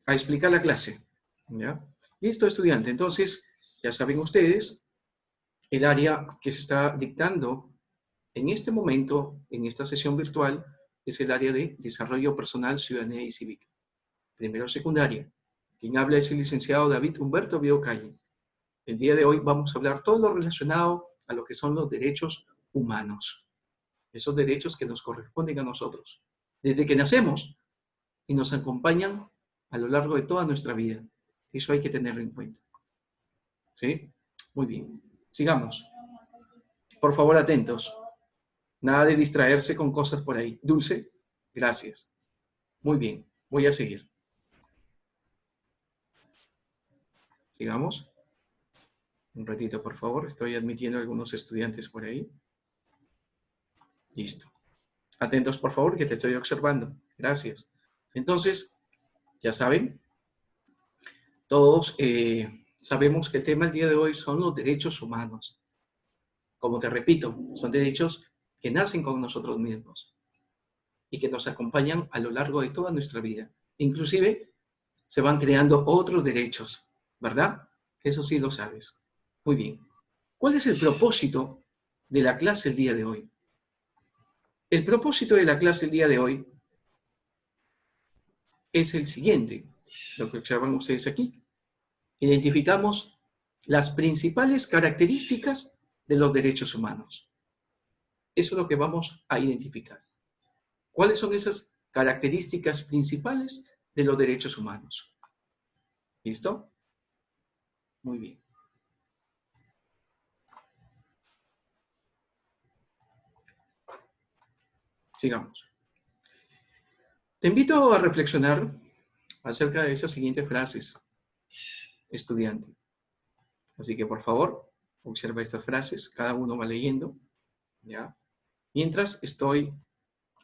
a explicar la clase. ¿Ya? Listo, estudiante. Entonces, ya saben ustedes, el área que se está dictando en este momento, en esta sesión virtual, es el área de Desarrollo Personal, Ciudadanía y Cívica. Primero secundaria. Quien habla es el licenciado David Humberto Biocalle. El día de hoy vamos a hablar todo lo relacionado a lo que son los derechos humanos. Esos derechos que nos corresponden a nosotros. Desde que nacemos y nos acompañan a lo largo de toda nuestra vida. Eso hay que tenerlo en cuenta. ¿Sí? Muy bien. Sigamos. Por favor, atentos. Nada de distraerse con cosas por ahí. Dulce, gracias. Muy bien. Voy a seguir. Sigamos. Un ratito, por favor. Estoy admitiendo a algunos estudiantes por ahí. Listo. Atentos, por favor, que te estoy observando. Gracias. Entonces, ya saben, todos sabemos que el tema del día de hoy son los derechos humanos. Como te repito, son derechos que nacen con nosotros mismos y que nos acompañan a lo largo de toda nuestra vida. Inclusive, se van creando otros derechos, ¿verdad? Eso sí lo sabes. Muy bien. ¿Cuál es el propósito de la clase el día de hoy? El propósito de la clase el día de hoy es el siguiente, lo que observan ustedes aquí. Identificamos las principales características de los derechos humanos. Eso es lo que vamos a identificar. ¿Cuáles son esas características principales de los derechos humanos? ¿Listo? Muy bien. Sigamos. Te invito a reflexionar acerca de esas siguientes frases, estudiante. Así que, por favor, observa estas frases, cada uno va leyendo, ¿ya? Mientras estoy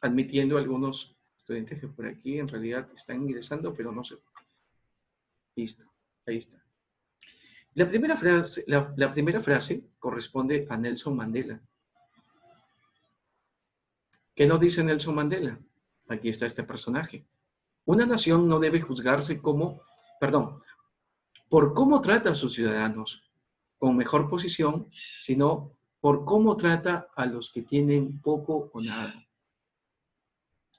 admitiendo a algunos estudiantes que por aquí en realidad están ingresando, pero no sé. Listo, ahí está. La primera frase corresponde a Nelson Mandela. ¿Qué nos dice Nelson Mandela? Aquí está este personaje. Una nación no debe juzgarse por cómo trata a sus ciudadanos con mejor posición, sino por cómo trata a los que tienen poco o nada.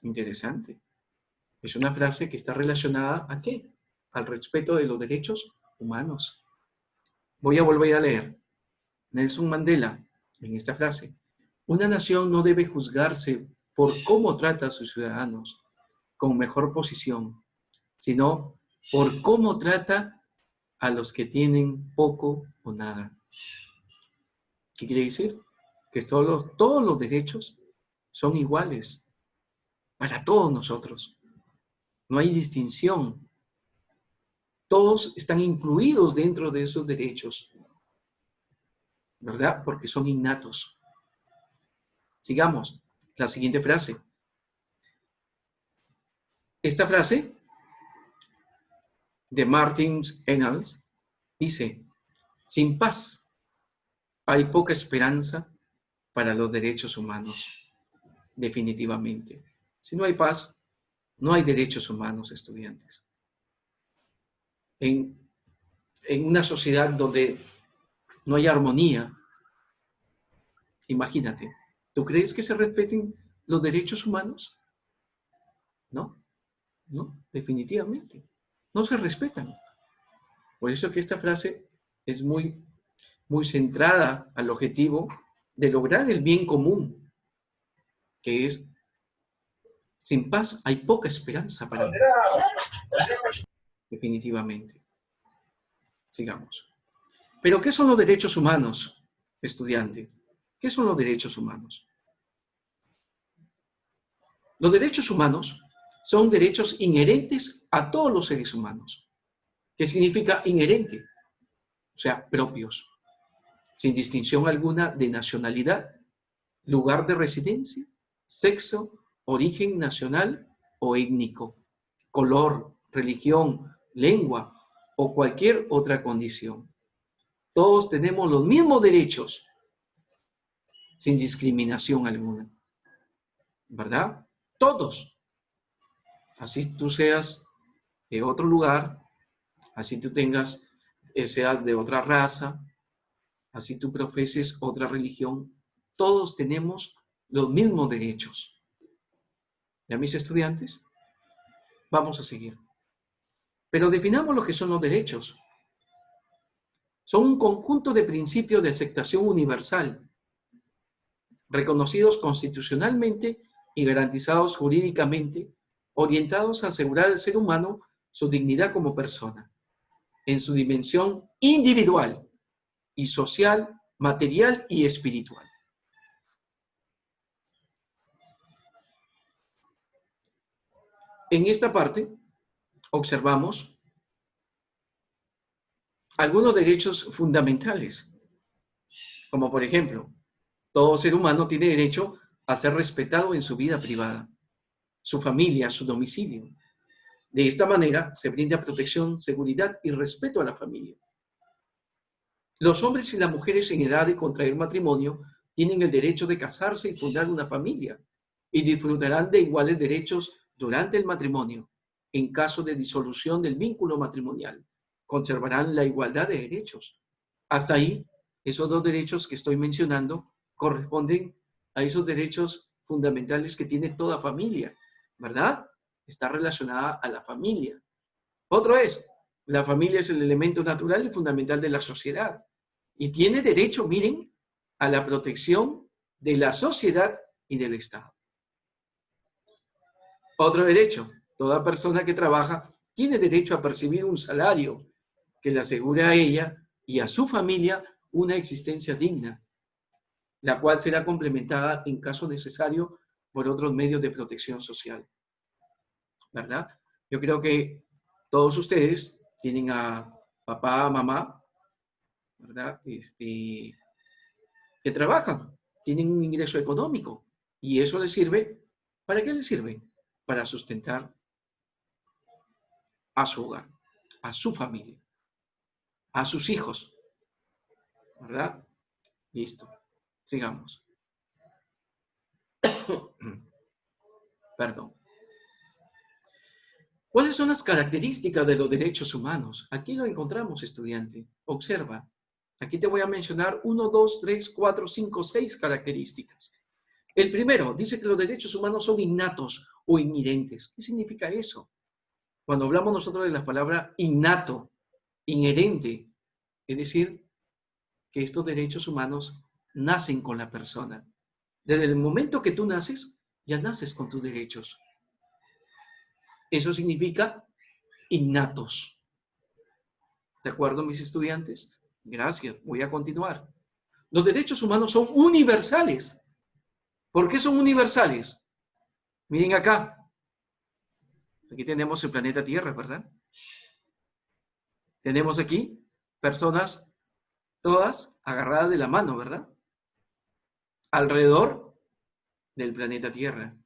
Interesante. Es una frase que está relacionada ¿a qué? Al respeto de los derechos humanos. Voy a volver a leer. Nelson Mandela, en esta frase. Una nación no debe juzgarse por cómo trata a sus ciudadanos con mejor posición, sino por cómo trata a los que tienen poco o nada. ¿Qué quiere decir? Que todos los derechos son iguales para todos nosotros. No hay distinción. Todos están incluidos dentro de esos derechos, ¿verdad? Porque son innatos. Sigamos. La siguiente frase. Esta frase de Martin Engels dice, sin paz hay poca esperanza para los derechos humanos. Definitivamente. Si no hay paz, no hay derechos humanos, estudiantes. En una sociedad donde no hay armonía, imagínate, ¿tú crees que se respeten los derechos humanos? No, no, definitivamente. No se respetan. Por eso que esta frase es muy, muy centrada al objetivo de lograr el bien común, que es, sin paz hay poca esperanza para mí. Definitivamente. Sigamos. Pero, ¿qué son los derechos humanos, estudiante? ¿Qué son los derechos humanos? Los derechos humanos son derechos inherentes a todos los seres humanos. ¿Qué significa inherente? O sea, propios, sin distinción alguna de nacionalidad, lugar de residencia, sexo, origen nacional o étnico, color, religión, lengua o cualquier otra condición. Todos tenemos los mismos derechos, sin discriminación alguna. ¿Verdad? Todos. Así tú seas de otro lugar, así tú seas de otra raza, así tú profeses otra religión, todos tenemos los mismos derechos. ¿Ya, mis estudiantes? Vamos a seguir. Pero definamos lo que son los derechos. Son un conjunto de principios de aceptación universal, reconocidos constitucionalmente y garantizados jurídicamente, orientados a asegurar al ser humano su dignidad como persona, en su dimensión individual y social, material y espiritual. En esta parte observamos algunos derechos fundamentales, como por ejemplo, todo ser humano tiene derecho a ser respetado en su vida privada, su familia, su domicilio. De esta manera se brinda protección, seguridad y respeto a la familia. Los hombres y las mujeres en edad de contraer matrimonio tienen el derecho de casarse y fundar una familia y disfrutarán de iguales derechos durante el matrimonio. En caso de disolución del vínculo matrimonial, conservarán la igualdad de derechos. Hasta ahí, esos dos derechos que estoy mencionando corresponden a esos derechos fundamentales que tiene toda familia, ¿verdad? Está relacionada a la familia. Otro es, la familia es el elemento natural y fundamental de la sociedad y tiene derecho, miren, a la protección de la sociedad y del Estado. Otro derecho, toda persona que trabaja tiene derecho a percibir un salario que le asegure a ella y a su familia una existencia digna, la cual será complementada en caso necesario por otros medios de protección social, ¿verdad? Yo creo que todos ustedes tienen a papá, mamá, ¿verdad? Que trabajan, tienen un ingreso económico y eso les sirve, ¿para qué les sirve? Para sustentar a su hogar, a su familia, a sus hijos, ¿verdad? Listo, sigamos. Perdón. ¿Cuáles son las características de los derechos humanos? Aquí lo encontramos, estudiante. Observa. Aquí te voy a mencionar 1, 2, 3, 4, 5, 6 características. El primero dice que los derechos humanos son innatos o inherentes. ¿Qué significa eso? Cuando hablamos nosotros de la palabra innato, inherente, es decir, que estos derechos humanos nacen con la persona. Desde el momento que tú naces, ya naces con tus derechos. Eso significa innatos. ¿De acuerdo, mis estudiantes? Gracias, voy a continuar. Los derechos humanos son universales. ¿Por qué son universales? Miren acá. Aquí tenemos el planeta Tierra, ¿verdad? Tenemos aquí personas todas agarradas de la mano, ¿verdad? Alrededor del planeta Tierra.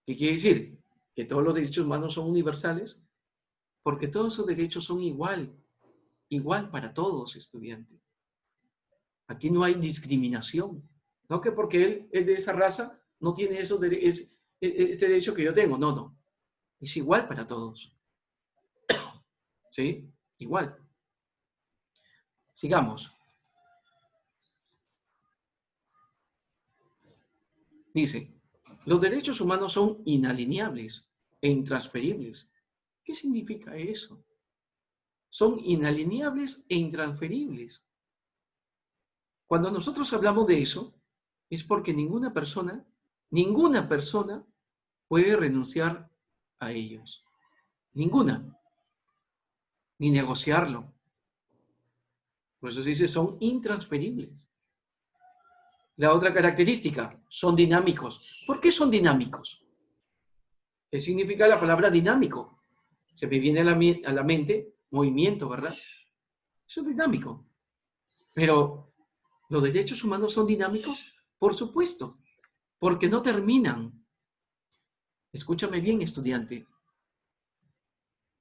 ¿Qué quiere decir? Que todos los derechos humanos son universales porque todos esos derechos son igual para todos, estudiantes. Aquí no hay discriminación. No que porque él es de esa raza, no tiene ese derecho que yo tengo. No, no. Es igual para todos. ¿Sí? Igual. Sigamos. Dice, los derechos humanos son inalineables e intransferibles. ¿Qué significa eso? Son inalineables e intransferibles. Cuando nosotros hablamos de eso, es porque ninguna persona puede renunciar a ellos. Ninguna. Ni negociarlo. Por eso se dice, son intransferibles. La otra característica, son dinámicos. ¿Por qué son dinámicos? ¿Qué significa la palabra dinámico? Se me viene a la mente movimiento, ¿verdad? Eso es dinámico. Pero, ¿los derechos humanos son dinámicos? Por supuesto, porque no terminan. Escúchame bien, estudiante.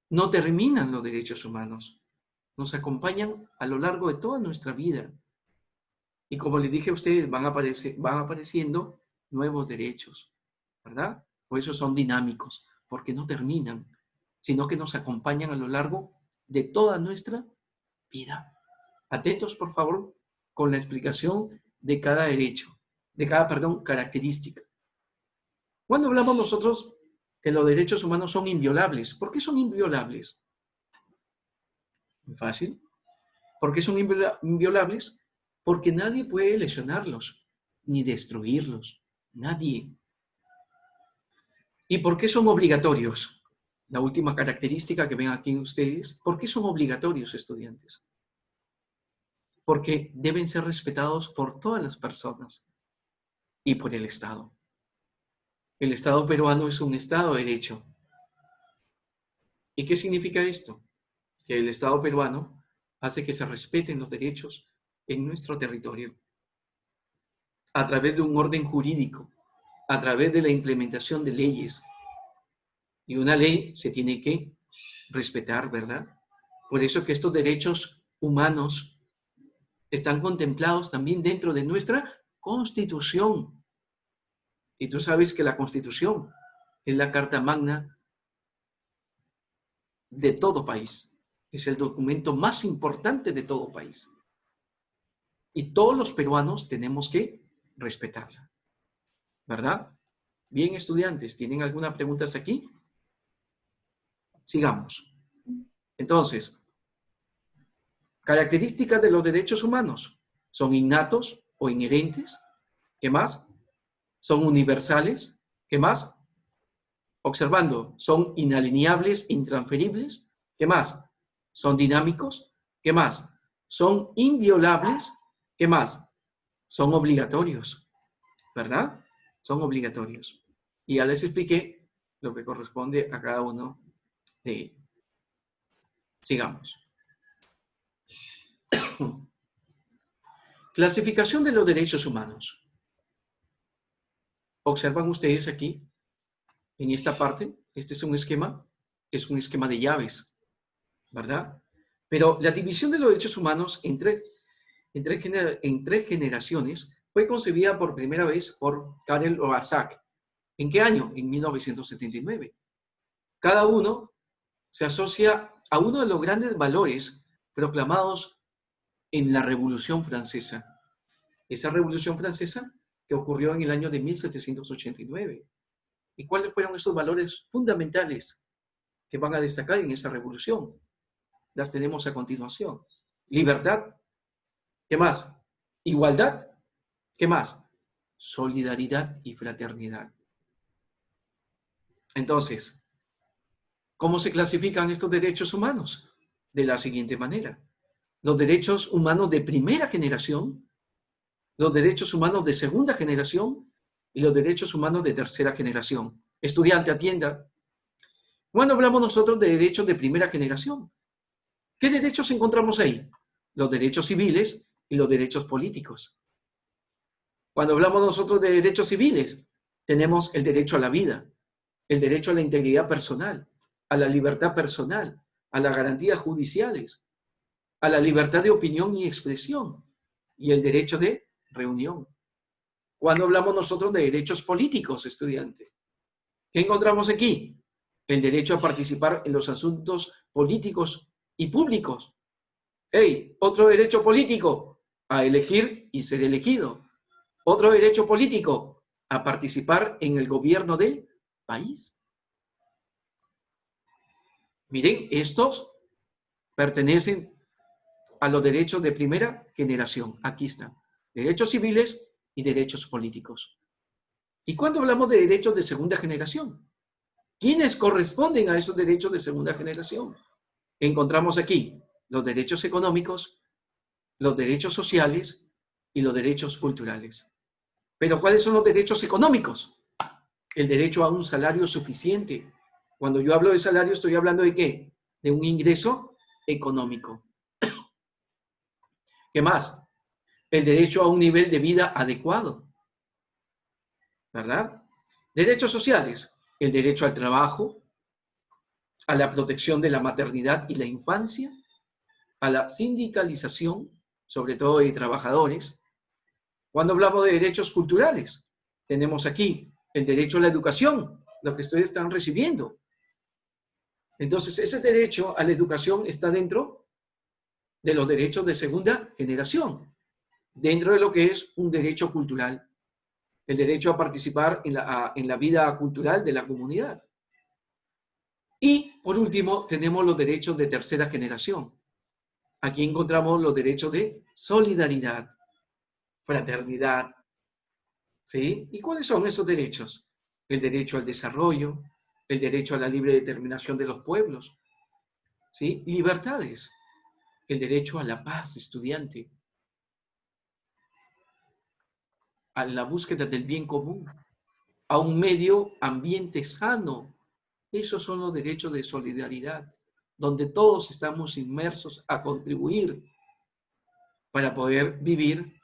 No terminan los derechos humanos. Nos acompañan a lo largo de toda nuestra vida. Y como les dije a ustedes, van apareciendo nuevos derechos, ¿verdad? Por eso son dinámicos. porque no terminan, sino que nos acompañan a lo largo de toda nuestra vida. Atentos, por favor, con la explicación de cada derecho, de cada, característica. Cuando hablamos nosotros que los derechos humanos son inviolables, ¿por qué son inviolables? Muy fácil. ¿Por qué son inviolables? Porque nadie puede lesionarlos, ni destruirlos. Nadie. ¿Y por qué son obligatorios? La última característica que ven aquí ustedes. ¿Por qué son obligatorios, estudiantes? Porque deben ser respetados por todas las personas y por el Estado. El Estado peruano es un Estado de derecho. ¿Y qué significa esto? Que el Estado peruano hace que se respeten los derechos en nuestro territorio a través de un orden jurídico, a través de la implementación de leyes. Y una ley se tiene que respetar, ¿verdad? Por eso que estos derechos humanos están contemplados también dentro de nuestra Constitución. Y tú sabes que la Constitución es la Carta Magna de todo país. Es el documento más importante de todo país. Y todos los peruanos tenemos que respetarla. ¿Verdad? Bien, estudiantes, ¿tienen alguna pregunta hasta aquí? Sigamos. Entonces, características de los derechos humanos. ¿Son innatos o inherentes? ¿Qué más? ¿Son universales? ¿Qué más? Observando, ¿son inalineables, intransferibles? ¿Qué más? ¿Son dinámicos? ¿Qué más? ¿Son inviolables? ¿Qué más? Son obligatorios, ¿verdad? Son obligatorios. Y ya les expliqué lo que corresponde a cada uno de ellos. Sigamos. Clasificación de los derechos humanos. Observan ustedes aquí, en esta parte, este es un esquema de llaves, ¿verdad? Pero la división de los derechos humanos en tres generaciones fue concebida por primera vez por Karel Orazak. ¿En qué año? En 1979. Cada uno se asocia a uno de los grandes valores proclamados en la Revolución Francesa. Esa Revolución Francesa que ocurrió en el año de 1789. ¿Y cuáles fueron esos valores fundamentales que van a destacar en esa revolución? Las tenemos a continuación. Libertad. ¿Qué más? Igualdad. ¿Qué más? Solidaridad y fraternidad. Entonces, ¿cómo se clasifican estos derechos humanos? De la siguiente manera. Los derechos humanos de primera generación, los derechos humanos de segunda generación y los derechos humanos de tercera generación. Estudiante, atienda. Cuando hablamos nosotros de derechos de primera generación, ¿qué derechos encontramos ahí? Los derechos civiles y los derechos políticos. Cuando hablamos nosotros de derechos civiles, tenemos el derecho a la vida, el derecho a la integridad personal, a la libertad personal, a las garantías judiciales, a la libertad de opinión y expresión y el derecho de reunión. Cuando hablamos nosotros de derechos políticos, estudiante, ¿qué encontramos aquí? El derecho a participar en los asuntos políticos y públicos. ¡Hey! Otro derecho político, a elegir y ser elegido. Otro derecho político, a participar en el gobierno del país. Miren, estos pertenecen a los derechos de primera generación. Aquí están. Derechos civiles y derechos políticos. ¿Y cuando hablamos de derechos de segunda generación? ¿Quiénes corresponden a esos derechos de segunda generación? Encontramos aquí los derechos económicos, los derechos sociales y los derechos culturales. ¿Pero cuáles son los derechos económicos? El derecho a un salario suficiente. Cuando yo hablo de salario, estoy hablando de ¿qué? De un ingreso económico. ¿Qué más? El derecho a un nivel de vida adecuado. ¿Verdad? Derechos sociales. El derecho al trabajo, a la protección de la maternidad y la infancia, a la sindicalización, sobre todo de trabajadores. Cuando hablamos de derechos culturales, tenemos aquí el derecho a la educación lo que ustedes están recibiendo. Entonces, ese derecho a la educación está dentro de los derechos de segunda generación, dentro de lo que es un derecho cultural, el derecho a participar en la vida cultural de la comunidad. Y, por último, tenemos los derechos de tercera generación. Aquí encontramos los derechos de solidaridad, fraternidad, ¿sí? ¿Y cuáles son esos derechos? El derecho al desarrollo, el derecho a la libre determinación de los pueblos, ¿sí? Libertades, el derecho a la paz estudiante, a la búsqueda del bien común, a un medio ambiente sano. Esos son los derechos de solidaridad, donde todos estamos inmersos a contribuir para poder vivir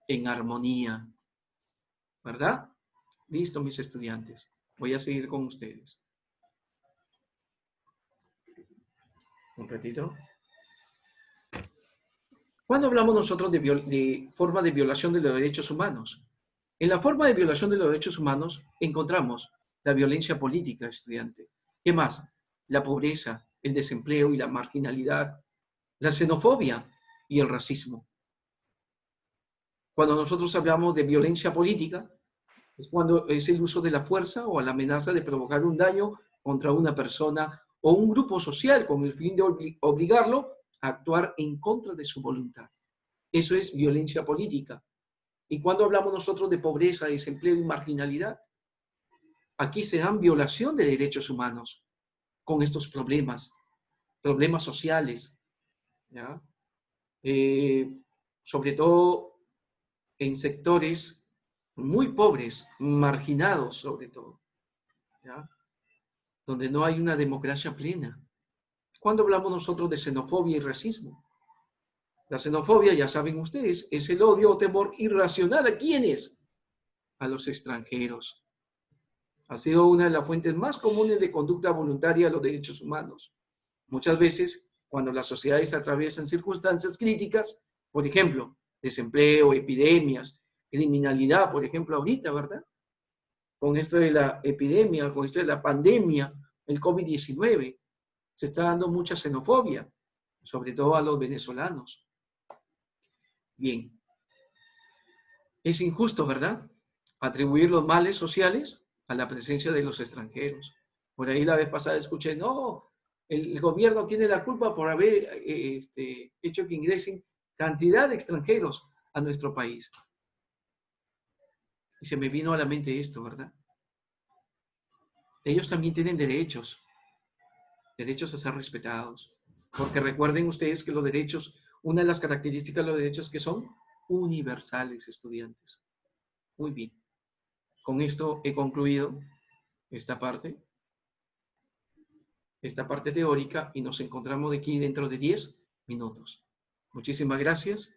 en armonía, ¿verdad? Listo, mis estudiantes. Voy a seguir con ustedes. Un ratito. ¿Cuándo hablamos nosotros de forma de violación de los derechos humanos? En la forma de violación de los derechos humanos encontramos la violencia política, estudiante. ¿Qué más? La pobreza, el desempleo y la marginalidad, la xenofobia y el racismo. Cuando nosotros hablamos de violencia política, es cuando es el uso de la fuerza o la amenaza de provocar un daño contra una persona o un grupo social con el fin de obligarlo a actuar en contra de su voluntad. Eso es violencia política. Y cuando hablamos nosotros de pobreza, desempleo y marginalidad, aquí se dan violación de derechos humanos con estos problemas sociales, ¿ya? Sobre todo en sectores muy pobres, marginados sobre todo, ¿ya? Donde no hay una democracia plena. Cuando hablamos nosotros de xenofobia y racismo, la xenofobia, ya saben ustedes, es el odio o temor irracional a quienes, a los extranjeros. Ha sido una de las fuentes más comunes de conducta voluntaria a los derechos humanos. Muchas veces, cuando las sociedades atraviesan circunstancias críticas, por ejemplo, desempleo, epidemias, criminalidad, por ejemplo, ahorita, ¿verdad? Con esto de la epidemia, con esto de la pandemia, el COVID-19, se está dando mucha xenofobia, sobre todo a los venezolanos. Bien, es injusto, ¿verdad? Atribuir los males sociales a la presencia de los extranjeros. Por ahí la vez pasada escuché, no, el gobierno tiene la culpa por haber hecho que ingresen cantidad de extranjeros a nuestro país. Y se me vino a la mente esto, ¿verdad? Ellos también tienen derechos a ser respetados. Porque recuerden ustedes que los derechos, una de las características de los derechos que son universales, estudiantes. Muy bien. Con esto he concluido esta parte teórica y nos encontramos de aquí dentro de 10 minutos. Muchísimas gracias